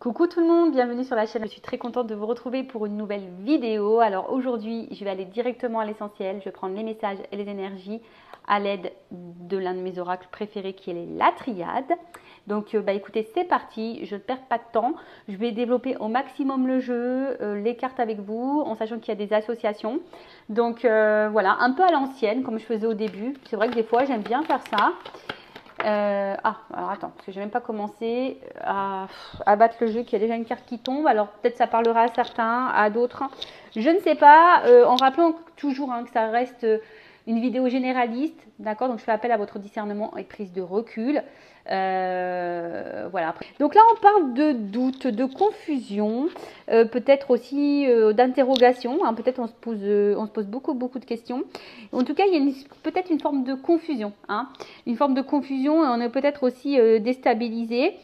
Coucou tout le monde, bienvenue sur la chaîne. Je suis très contente de vous retrouver pour une nouvelle vidéo. Alors aujourd'hui, je vais aller directement à l'essentiel. Je vais prendre les messages et les énergies à l'aide de l'un de mes oracles préférés qui est la triade. Donc écoutez, c'est parti, je ne perds pas de temps. Je vais développer au maximum le jeu, les cartes avec vous, en sachant qu'il y a des associations. Donc voilà, un peu à l'ancienne, comme je faisais au début. C'est vrai que des fois, j'aime bien faire ça. Alors attends, parce que j'ai même pas commencé à battre le jeu, qu'il y a déjà une carte qui tombe. Alors peut-être ça parlera à certains, à d'autres. Je ne sais pas, en rappelant toujours que ça reste une vidéo généraliste, d'accord? Donc je fais appel à votre discernement et prise de recul. Voilà. Donc là on parle de doute, de confusion, peut-être aussi d'interrogation. Peut-être on se pose beaucoup de questions. En tout cas, il y a peut-être une forme de confusion. Une forme de confusion, et on est peut-être aussi déstabilisé.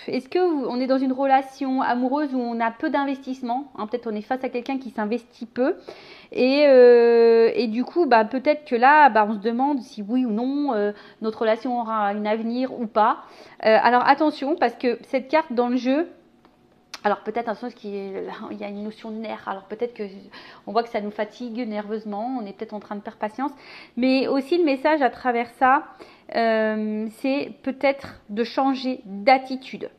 Est-ce qu'on est dans une relation amoureuse où on a peu d'investissement, peut-être on est face à quelqu'un qui s'investit peu et du coup peut-être que là on se demande si oui ou non notre relation aura un avenir ou pas. Alors attention, parce que cette carte dans le jeu, alors peut-être un sens il y a une notion de nerf, alors peut-être que on voit que ça nous fatigue nerveusement, on est peut-être en train de perdre patience, mais aussi le message à travers ça, c'est peut-être de changer d'attitude,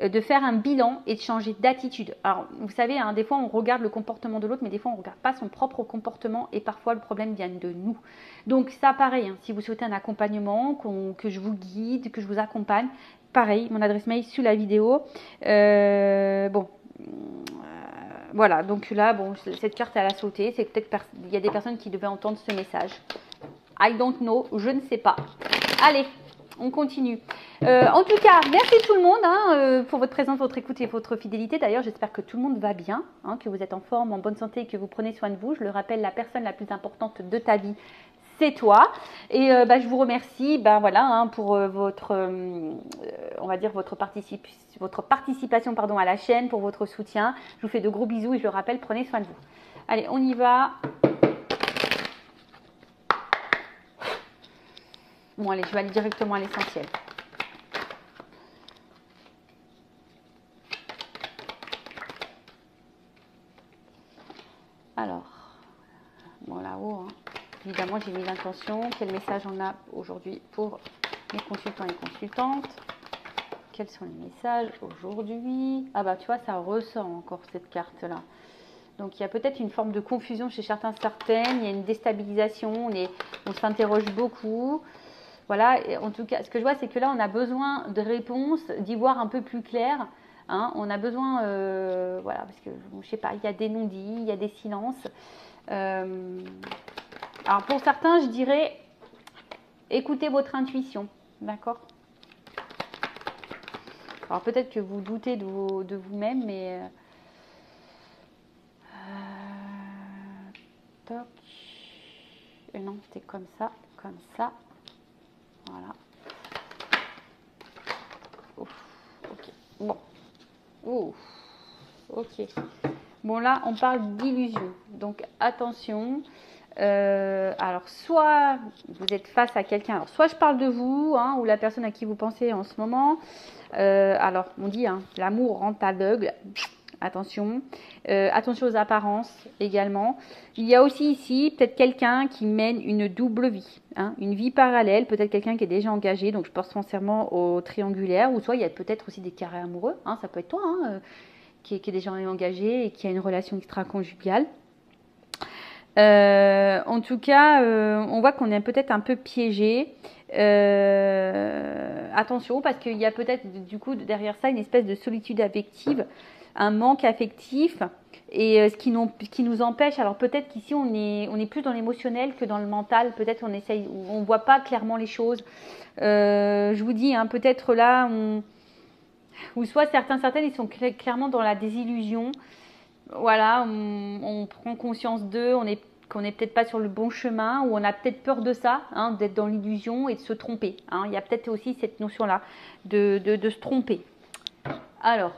de faire un bilan et de changer d'attitude. Alors vous savez, des fois on regarde le comportement de l'autre, mais des fois on ne regarde pas son propre comportement et parfois le problème vient de nous. Donc ça pareil, si vous souhaitez un accompagnement, que je vous guide, que je vous accompagne, pareil, mon adresse mail sous la vidéo. Voilà, donc là, cette carte elle a sauté, c'est peut-être il y a des personnes qui devaient entendre ce message. I don't know, je ne sais pas. Allez, on continue. En tout cas, merci tout le monde pour votre présence, votre écoute et votre fidélité. D'ailleurs, j'espère que tout le monde va bien, que vous êtes en forme, en bonne santé et que vous prenez soin de vous. Je le rappelle, la personne la plus importante de ta vie, c'est toi. Et je vous remercie pour votre, on va dire votre participation à la chaîne, pour votre soutien. Je vous fais de gros bisous et je le rappelle, prenez soin de vous. Allez, on y va. Bon, allez, je vais aller directement à l'essentiel. Alors, là-haut, évidemment, j'ai mis l'intention. Quel message on a aujourd'hui pour les consultants et consultantes? Quels sont les messages aujourd'hui? Tu vois, ça ressort encore cette carte-là. Donc, il y a peut-être une forme de confusion chez certaines. Il y a une déstabilisation. On s'interroge beaucoup. Voilà, et en tout cas, ce que je vois, c'est que là, on a besoin de réponses, d'y voir un peu plus clair. On a besoin, parce que, je sais pas, il y a des non-dits, il y a des silences. Alors, pour certains, je dirais, écoutez votre intuition, d'accord? Alors, peut-être que vous doutez de vous-même, mais... toc. Et non, c'était comme ça. Voilà. Ouf, ok. Bon. Ouf. Ok. Bon, là, on parle d'illusion. Donc, attention. Alors, soit vous êtes face à quelqu'un. Alors, soit je parle de vous, ou la personne à qui vous pensez en ce moment. Alors, on dit, l'amour rend aveugle. Attention. Attention aux apparences également. Il y a aussi ici peut-être quelqu'un qui mène une double vie, une vie parallèle, peut-être quelqu'un qui est déjà engagé, donc je pense sincèrement au triangulaire, ou soit il y a peut-être aussi des carrés amoureux, ça peut être toi qui est déjà engagé et qui a une relation extra-conjugale. En tout cas, on voit qu'on est peut-être un peu piégé. Attention, parce qu'il y a peut-être du coup derrière ça une espèce de solitude affective, un manque affectif, et ce qui nous empêche. Alors peut-être qu'ici on est plus dans l'émotionnel que dans le mental. Peut-être on voit pas clairement les choses. Je vous dis, peut-être là, ou soit certaines ils sont clairement dans la désillusion. Voilà, on prend conscience d'eux, qu'on n'est peut-être pas sur le bon chemin, ou on a peut-être peur de ça, d'être dans l'illusion et de se tromper. Il y a peut-être aussi cette notion-là de se tromper. Alors,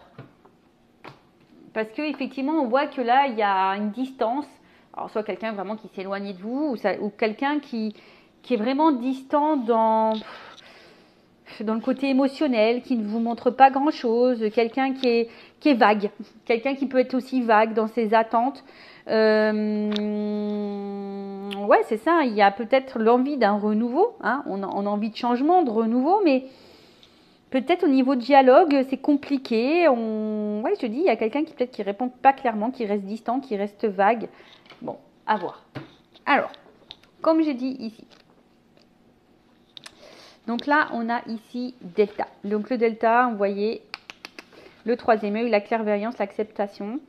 parce qu'effectivement, on voit que là, il y a une distance. Alors, soit quelqu'un vraiment qui s'éloigne de vous, ou quelqu'un qui est vraiment distant dans... dans le côté émotionnel, qui ne vous montre pas grand-chose, quelqu'un qui est vague, quelqu'un qui peut être aussi vague dans ses attentes. Ouais, c'est ça, il y a peut-être l'envie d'un renouveau, hein, on a envie de changement, de renouveau, mais peut-être au niveau de dialogue, c'est compliqué. Ouais, je te dis, il y a quelqu'un qui peut-être qui répond pas clairement, qui reste distant, qui reste vague. Bon, à voir. Alors, comme j'ai dit ici, donc là, on a ici delta. Donc le delta, vous voyez, le troisième œil, la clairvoyance, l'acceptation,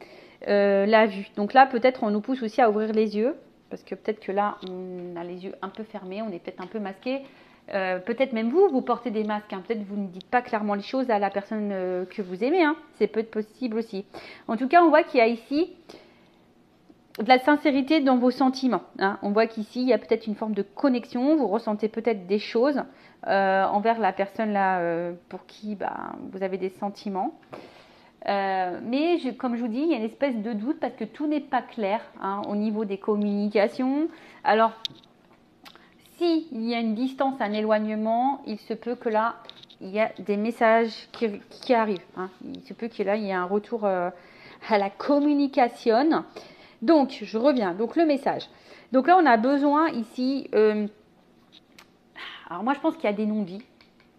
la vue. Donc là, peut-être on nous pousse aussi à ouvrir les yeux, parce que peut-être que là, on a les yeux un peu fermés, on est peut-être un peu masqué. Peut-être même vous portez des masques. Hein. Peut-être vous ne dites pas clairement les choses à la personne que vous aimez. Hein. C'est peut-être possible aussi. En tout cas, on voit qu'il y a ici de la sincérité dans vos sentiments. Hein. On voit qu'ici, il y a peut-être une forme de connexion. Vous ressentez peut-être des choses envers la personne là pour qui vous avez des sentiments. Mais comme je vous dis, il y a une espèce de doute parce que tout n'est pas clair hein, au niveau des communications. Alors, s'il y a une distance, un éloignement, il se peut que là, il y a des messages qui arrivent. Hein. Il se peut qu'il y ait un retour à la communication. Donc, je reviens. Donc, le message. Donc là, on a besoin ici... alors moi, je pense qu'il y a des non-dits.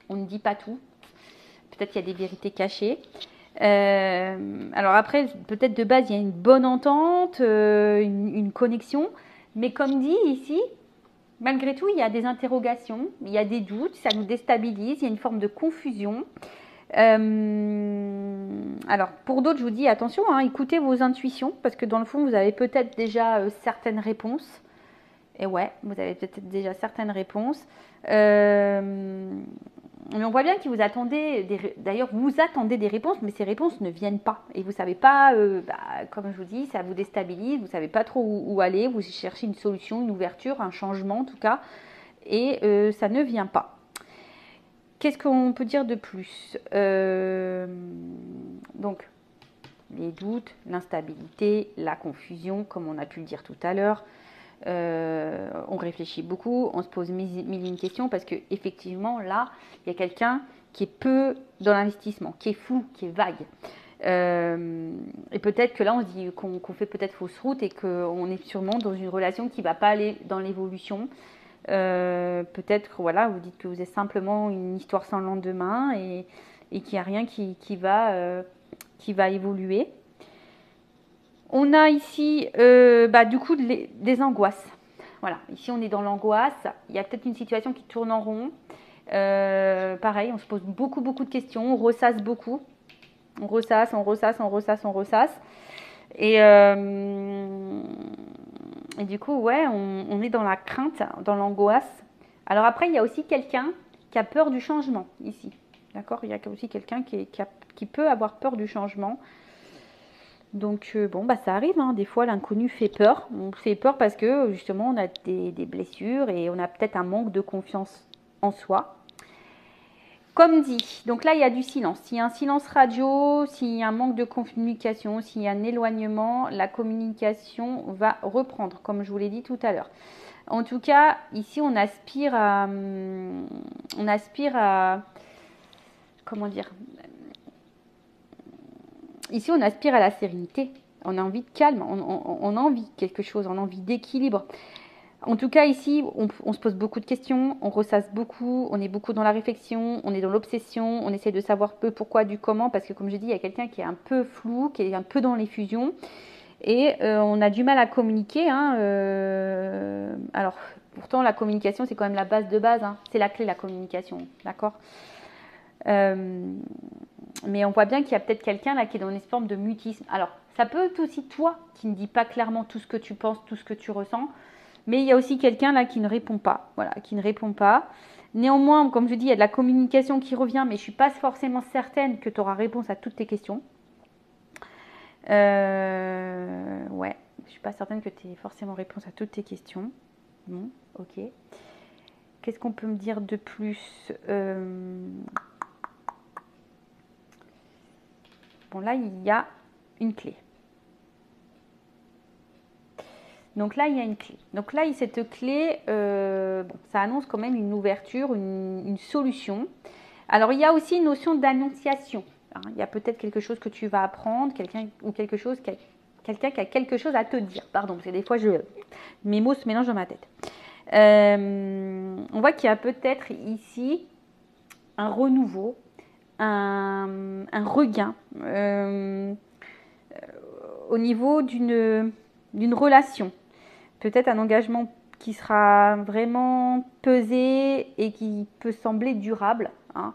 On ne dit pas tout. Peut-être qu'il y a des vérités cachées. Alors après, peut-être de base, il y a une bonne entente, une connexion. Mais comme dit ici, malgré tout, il y a des interrogations, il y a des doutes, ça nous déstabilise, il y a une forme de confusion. Alors, pour d'autres, je vous dis attention, hein, écoutez vos intuitions, parce que dans le fond, vous avez peut-être déjà certaines réponses. Et ouais, vous avez peut-être déjà certaines réponses. Mais on voit bien que vous attendez, d'ailleurs, vous attendez des réponses, mais ces réponses ne viennent pas. Et vous ne savez pas, comme je vous dis, ça vous déstabilise, vous ne savez pas trop où aller, vous cherchez une solution, une ouverture, un changement en tout cas, et ça ne vient pas. Qu'est-ce qu'on peut dire de plus donc, les doutes, l'instabilité, la confusion, comme on a pu le dire tout à l'heure. On réfléchit beaucoup, on se pose mille une questions parce que effectivement là, il y a quelqu'un qui est peu dans l'investissement, qui est flou, qui est vague. Et peut-être que là, on se dit qu'on fait peut-être fausse route et qu'on est sûrement dans une relation qui ne va pas aller dans l'évolution. Peut-être que voilà, vous dites que vous êtes simplement une histoire sans lendemain et qu'il n'y a rien qui va évoluer. On a ici du coup des angoisses. Voilà, ici on est dans l'angoisse. Il y a peut-être une situation qui tourne en rond. Pareil, on se pose beaucoup de questions. On ressasse beaucoup. On ressasse. Et du coup, ouais, on est dans la crainte, dans l'angoisse. Alors après, il y a aussi quelqu'un qui a peur du changement ici. D'accord ? Il y a aussi quelqu'un qui peut avoir peur du changement. Donc ça arrive, hein. Des fois l'inconnu fait peur. On fait peur parce que justement on a des blessures et on a peut-être un manque de confiance en soi. Comme dit, donc là il y a du silence. S'il y a un silence radio, s'il y a un manque de communication, s'il y a un éloignement, la communication va reprendre, comme je vous l'ai dit tout à l'heure. En tout cas, ici on aspire à comment dire ? Ici, on aspire à la sérénité. On a envie de calme, on a envie de quelque chose, on a envie d'équilibre. En tout cas, ici, on se pose beaucoup de questions, on ressasse beaucoup, on est beaucoup dans la réflexion, on est dans l'obsession, on essaie de savoir peu pourquoi, du comment, parce que comme je dis, il y a quelqu'un qui est un peu flou, qui est un peu dans les fusions, et on a du mal à communiquer. Hein, alors, pourtant, la communication, c'est quand même la base de base. Hein, c'est la clé, la communication, d'accord ? Mais on voit bien qu'il y a peut-être quelqu'un là qui est dans une forme de mutisme. Alors, ça peut être aussi toi qui ne dis pas clairement tout ce que tu penses, tout ce que tu ressens. Mais il y a aussi quelqu'un là qui ne répond pas. Voilà, qui ne répond pas. Néanmoins, comme je dis, il y a de la communication qui revient, mais je ne suis pas forcément certaine que tu auras réponse à toutes tes questions. Ouais, je ne suis pas certaine que tu aies forcément réponse à toutes tes questions. Bon, ok. Qu'est-ce qu'on peut me dire de plus Bon, là, il y a une clé. Donc là, il y a une clé. Donc là, cette clé, ça annonce quand même une ouverture, une solution. Alors, il y a aussi une notion d'annonciation. Hein. Il y a peut-être quelque chose que tu vas apprendre, quelqu'un qui a quelque chose à te dire. Pardon, parce que des fois, mes mots se mélangent dans ma tête. On voit qu'il y a peut-être ici un renouveau, un regain au niveau d'une relation. Peut-être un engagement qui sera vraiment pesé et qui peut sembler durable. Hein.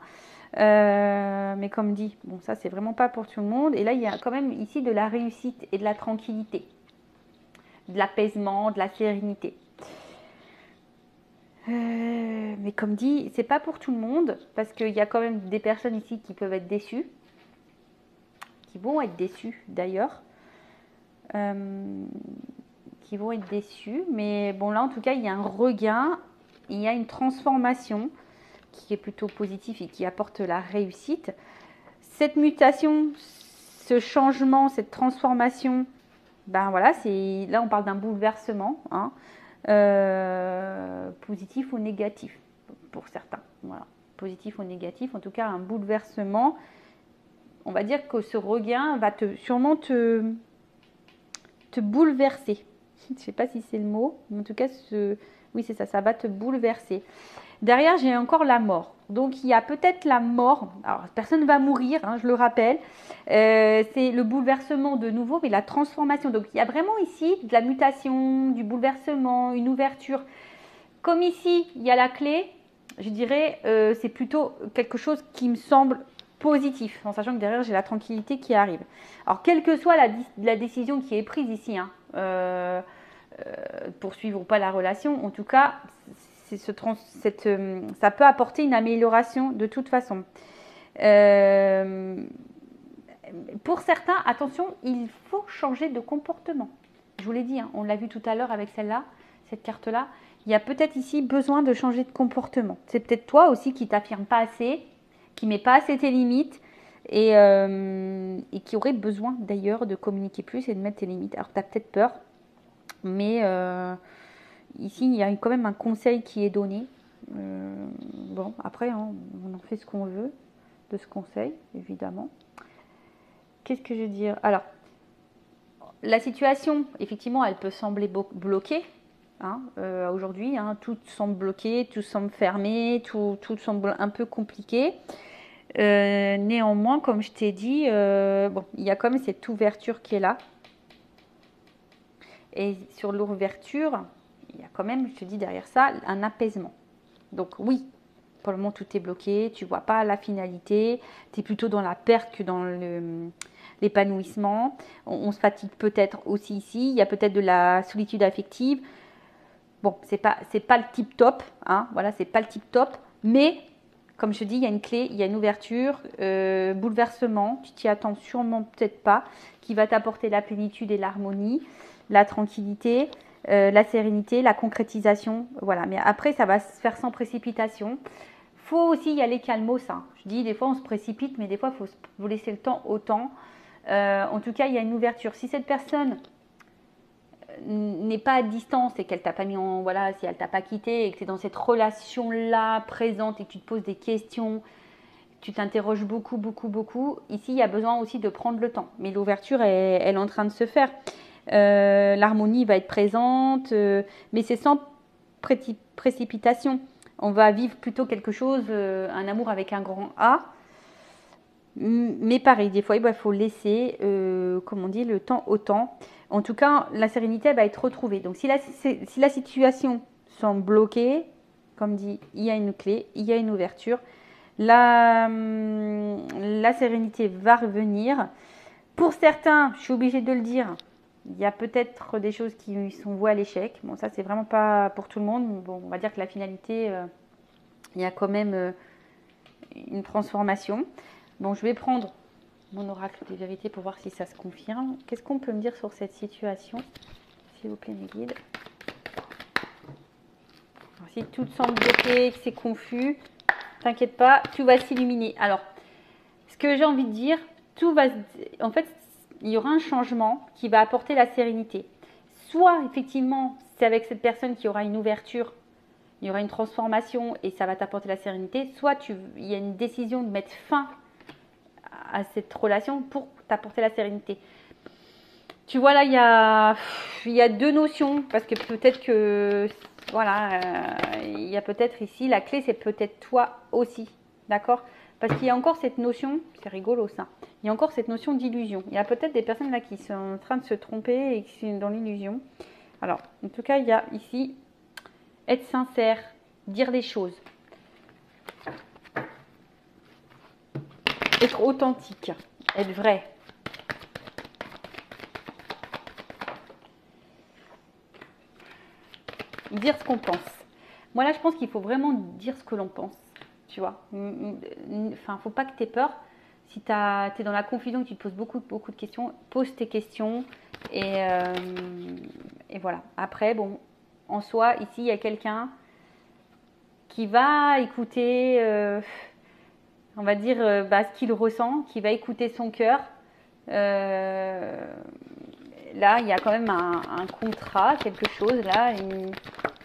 Mais comme dit, bon, ça c'est vraiment pas pour tout le monde. Et là, il y a quand même ici de la réussite et de la tranquillité, de l'apaisement, de la sérénité. Mais comme dit, c'est pas pour tout le monde parce qu'il y a quand même des personnes ici qui peuvent être déçues, qui vont être déçues d'ailleurs, qui vont être déçues. Mais bon, là en tout cas, il y a un regain, il y a une transformation qui est plutôt positive et qui apporte la réussite. Cette mutation, ce changement, cette transformation, ben voilà, là on parle d'un bouleversement. Hein. Positif ou négatif pour certains. Voilà. Positif ou négatif, en tout cas un bouleversement. On va dire que ce regain va sûrement te bouleverser. Je ne sais pas si c'est le mot, mais en tout cas, oui c'est ça, ça va te bouleverser. Derrière, j'ai encore la mort. Donc, il y a peut-être la mort. Alors, personne ne va mourir, hein, je le rappelle. C'est le bouleversement de nouveau, mais la transformation. Donc, il y a vraiment ici de la mutation, du bouleversement, une ouverture. Comme ici, il y a la clé, je dirais, c'est plutôt quelque chose qui me semble positif, en sachant que derrière, j'ai la tranquillité qui arrive. Alors, quelle que soit la décision qui est prise ici, hein, poursuivre ou pas la relation, en tout cas, ça peut apporter une amélioration de toute façon. Pour certains, attention, il faut changer de comportement. Je vous l'ai dit, hein, on l'a vu tout à l'heure avec celle-là, cette carte-là. Il y a peut-être ici besoin de changer de comportement. C'est peut-être toi aussi qui t'affirme pas assez, qui met pas assez tes limites et qui aurait besoin d'ailleurs de communiquer plus et de mettre tes limites. Alors tu as peut-être peur, mais ici il y a quand même un conseil qui est donné. Bon, après hein, on en fait ce qu'on veut de ce conseil, évidemment. Qu'est-ce que je veux dire? Alors, la situation, effectivement, elle peut sembler bloquée. Hein, aujourd'hui, hein, tout semble bloqué, tout semble fermé, tout semble un peu compliqué. Néanmoins, comme je t'ai dit, bon, il y a quand même cette ouverture qui est là. Et sur l'ouverture, il y a quand même, je te dis derrière ça, un apaisement. Donc oui, pour le moment tout est bloqué, tu vois pas la finalité, tu es plutôt dans la perte que dans l'épanouissement. On se fatigue peut-être aussi ici, il y a peut-être de la solitude affective. Bon, c'est pas le tip top, hein, voilà, c'est pas le tip top, mais comme je te dis, il y a une clé, il y a une ouverture, bouleversement, tu t'y attends sûrement peut-être pas, qui va t'apporter la plénitude et l'harmonie, la tranquillité, la sérénité, la concrétisation, voilà. Mais après, ça va se faire sans précipitation. Faut aussi y aller calmos, hein. Je dis, des fois, on se précipite, mais des fois, il faut laisser le temps au temps. En tout cas, il y a une ouverture. Si cette personne n'est pas à distance et qu'elle t'a pas mis en voilà, si elle t'a pas quitté et que tu es dans cette relation là présente et que tu te poses des questions, tu t'interroges beaucoup, ici il y a besoin aussi de prendre le temps, mais l'ouverture elle est en train de se faire. L'harmonie va être présente, mais c'est sans précipitation. On va vivre plutôt quelque chose, un amour avec un grand A. Mais pareil, des fois, il faut laisser, comme on dit, le temps au temps. En tout cas, la sérénité va être retrouvée. Donc, si la situation semble bloquée, comme dit, il y a une clé, il y a une ouverture. La sérénité va revenir. Pour certains, je suis obligée de le dire, il y a peut-être des choses qui sont vouées à l'échec. Bon, ça, c'est vraiment pas pour tout le monde. Bon, on va dire que la finalité, il y a quand même une transformation. Bon, je vais prendre mon oracle des vérités pour voir si ça se confirme. Qu'est-ce qu'on peut me dire sur cette situation? S'il vous plaît, mes guides. Alors, si tout semble bloqué, que c'est confus, t'inquiète pas, tout va s'illuminer. Alors, ce que j'ai envie de dire, en fait, il y aura un changement qui va apporter la sérénité. Soit, effectivement, c'est avec cette personne qui aura une ouverture il y aura une transformation et ça va t'apporter la sérénité, soit il y a une décision de mettre fin à cette relation pour t'apporter la sérénité. Tu vois là, il y a deux notions, parce que peut-être que, voilà, il y a peut-être ici, la clé c'est peut-être toi aussi, d'accord? Parce qu'il y a encore cette notion, c'est rigolo ça, il y a encore cette notion d'illusion. Il y a peut-être des personnes là qui sont en train de se tromper et qui sont dans l'illusion. Alors, en tout cas, il y a ici, être sincère, dire les choses. Être authentique, être vrai. Dire ce qu'on pense. Moi là, je pense qu'il faut vraiment dire ce que l'on pense. Tu vois. Enfin, faut pas que tu aies peur. Si tu es dans la confusion, que tu te poses beaucoup de questions, pose tes questions. Et voilà. Après, bon, en soi, ici, il y a quelqu'un qui va écouter, on va dire, ce qu'il ressent, qui va écouter son cœur. Là, il y a quand même un contrat, quelque chose là,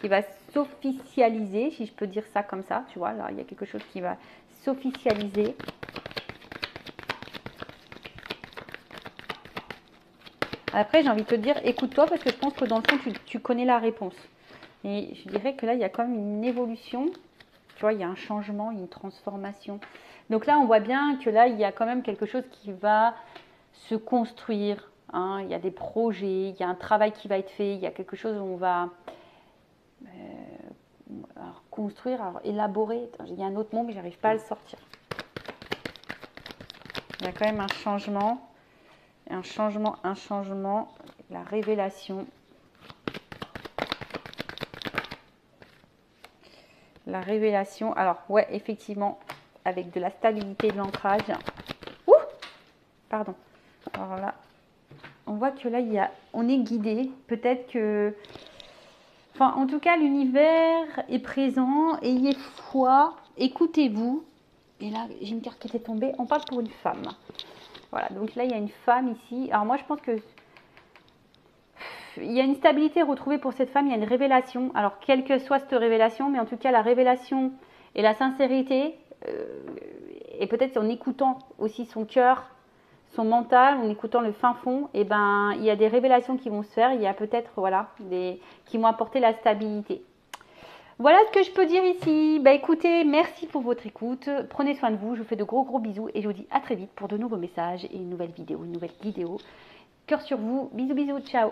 qui va s'officialiser, si je peux dire ça comme ça, tu vois, là, il y a quelque chose qui va s'officialiser. Après, j'ai envie de te dire, écoute-toi, parce que je pense que dans le fond, tu connais la réponse. Et je dirais que là, il y a quand même une évolution, tu vois, il y a un changement, une transformation. Donc là, on voit bien que là, il y a quand même quelque chose qui va se construire. Hein, il y a des projets, il y a un travail qui va être fait, il y a quelque chose où on va construire, alors élaborer. Attends, il y a un autre mot, mais j'arrive pas à le sortir. Il y a quand même un changement, la révélation. La révélation, alors ouais, effectivement, avec de la stabilité, de l'ancrage. Ouh, pardon. Alors là, on voit que là, on est guidé. Peut-être que... Enfin, en tout cas, l'univers est présent. Ayez foi. Écoutez-vous. Et là, j'ai une carte qui était tombée. On parle pour une femme. Voilà, donc là, il y a une femme ici. Alors moi, je pense que... Il y a une stabilité retrouvée pour cette femme. Il y a une révélation. Alors, quelle que soit cette révélation, mais en tout cas, la révélation et la sincérité, et peut-être en écoutant aussi son cœur, son mental, en écoutant le fin fond, et ben il y a des révélations qui vont se faire, il y a peut-être voilà qui vont apporter la stabilité. Voilà ce que je peux dire ici. Bah écoutez, merci pour votre écoute. Prenez soin de vous, je vous fais de gros bisous et je vous dis à très vite pour de nouveaux messages et une nouvelle vidéo, Cœur sur vous. Bisous, ciao.